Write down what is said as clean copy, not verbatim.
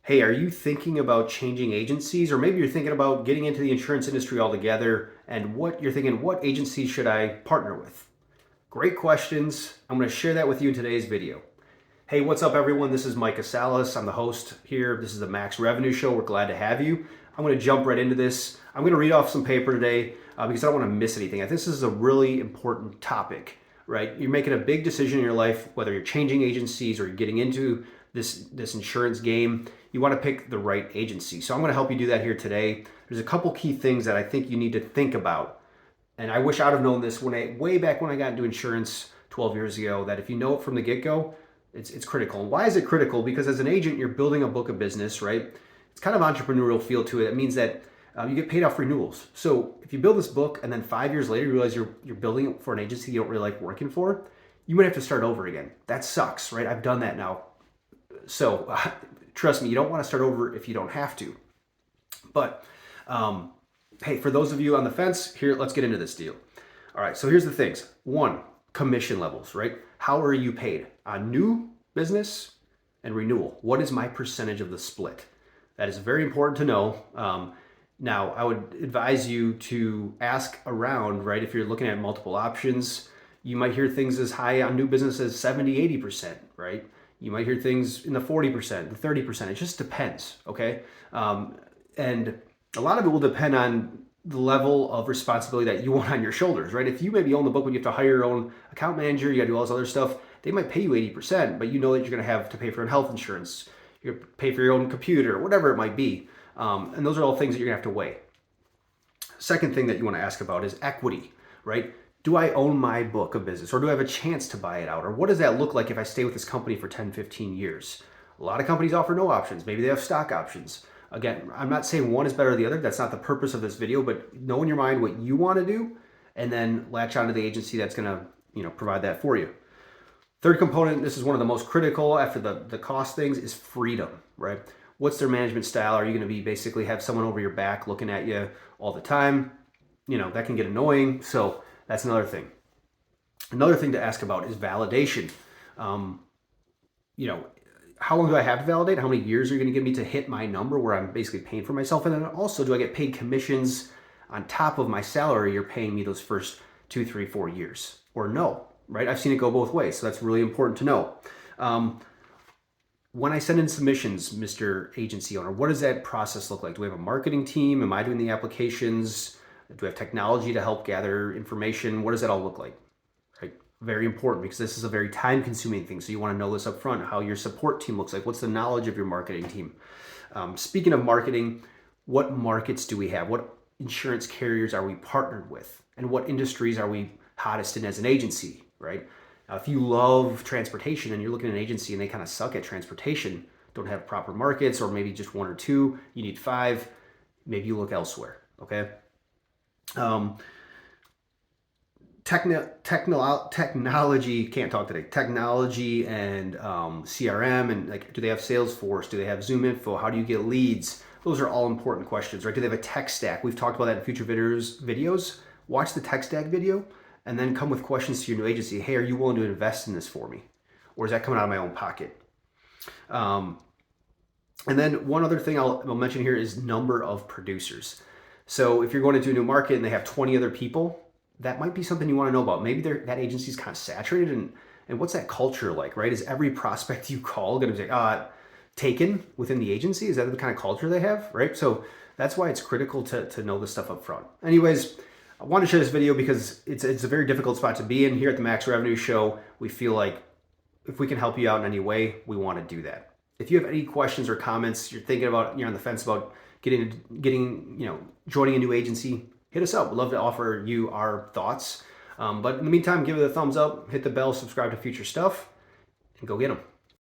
Hey, are you thinking about changing agencies? Or maybe you're thinking about getting into the insurance industry altogether, and you're thinking, what agency should I partner with? Great questions. I'm going to share that with you in today's video. Hey, what's up, everyone? This is Mike Salas. I'm the host here. This is the Max Revenue Show. We're glad to have you. I'm going to jump right into this. I'm going to read off some paper today because I don't want to miss anything. This is a really important topic, right? You're making a big decision in your life, whether you're changing agencies or you're getting into this insurance game. You want to pick the right agency. So I'm going to help you do that here today. There's a couple key things that I think you need to think about. And I wish I'd have known this way back when I got into insurance 12 years ago, that if you know it from the get-go, it's critical. And why is it critical? Because as an agent, you're building a book of business, right? It's kind of entrepreneurial feel to it. It means that you get paid off renewals. So if you build this book and then 5 years later you realize you're building it for an agency you don't really like working for, you might have to start over again. That sucks, right? I've done that now. So trust me, you don't want to start over if you don't have to. But hey, for those of you on the fence, here, let's get into this deal. All right, so here's the things. One, commission levels, right? How are you paid on new business and renewal? What is my percentage of the split? That is very important to know. Now, I would advise you to ask around, right? If you're looking at multiple options, you might hear things as high on new business as 70, 80%, right? You might hear things in the 40%, the 30%. It just depends, okay? And a lot of it will depend on the level of responsibility that you want on your shoulders, right? If you maybe own the book, when you have to hire your own account manager, you got to do all this other stuff, they might pay you 80%, but you know that you're going to have to pay for your health insurance, you're going to pay for your own computer, whatever it might be. And those are all things that you're going to have to weigh. Second thing that you want to ask about is equity, right? Do I own my book of business, or do I have a chance to buy it out? Or what does that look like if I stay with this company for 10, 15 years? A lot of companies offer no options. Maybe they have stock options. Again, I'm not saying one is better than the other. That's not the purpose of this video, but know in your mind what you want to do and then latch onto the agency that's going to, provide that for you. Third component, this is one of the most critical after the cost things, is freedom, right? What's their management style? Are you going to be basically have someone over your back looking at you all the time? That can get annoying. So that's another thing. Another thing to ask about is validation. How long do I have to validate? How many years are you going to give me to hit my number where I'm basically paying for myself? And then also, do I get paid commissions on top of my salary? You're paying me those first 2, 3, 4 years, or no, right? I've seen it go both ways. So that's really important to know. When I send in submissions, Mr. Agency Owner, what does that process look like? Do we have a marketing team? Am I doing the applications? Do we have technology to help gather information? What does that all look like? Right? Very important, because this is a very time-consuming thing. So you want to know this up front, how your support team looks like. What's the knowledge of your marketing team? Speaking of marketing, what markets do we have? What insurance carriers are we partnered with? And what industries are we hottest in as an agency, right? Now, if you love transportation and you're looking at an agency and they kind of suck at transportation, don't have proper markets, or maybe just 1 or 2, you need 5, maybe you look elsewhere, okay? Technology, can't talk today. Technology and CRM, and do they have Salesforce? Do they have ZoomInfo? How do you get leads? Those are all important questions, right? Do they have a tech stack? We've talked about that in future videos. Watch the tech stack video and then come with questions to your new agency. Hey, are you willing to invest in this for me? Or is that coming out of my own pocket? And then one other thing I'll mention here is number of producers. So if you're going into a new market and they have 20 other people, that might be something you want to know about. Maybe that agency is kind of saturated, and what's that culture like, right? Is every prospect you call going to say, taken within the agency? Is that the kind of culture they have, right? So that's why it's critical to know this stuff up front. Anyways, I want to share this video because it's a very difficult spot to be in. Here at the Max Revenue Show, we feel like if we can help you out in any way, we want to do that. If you have any questions or comments, you're thinking about, you're on the fence about joining a new agency, hit us up. We'd love to offer you our thoughts. But in the meantime, give it a thumbs up, hit the bell, subscribe to future stuff, and go get them.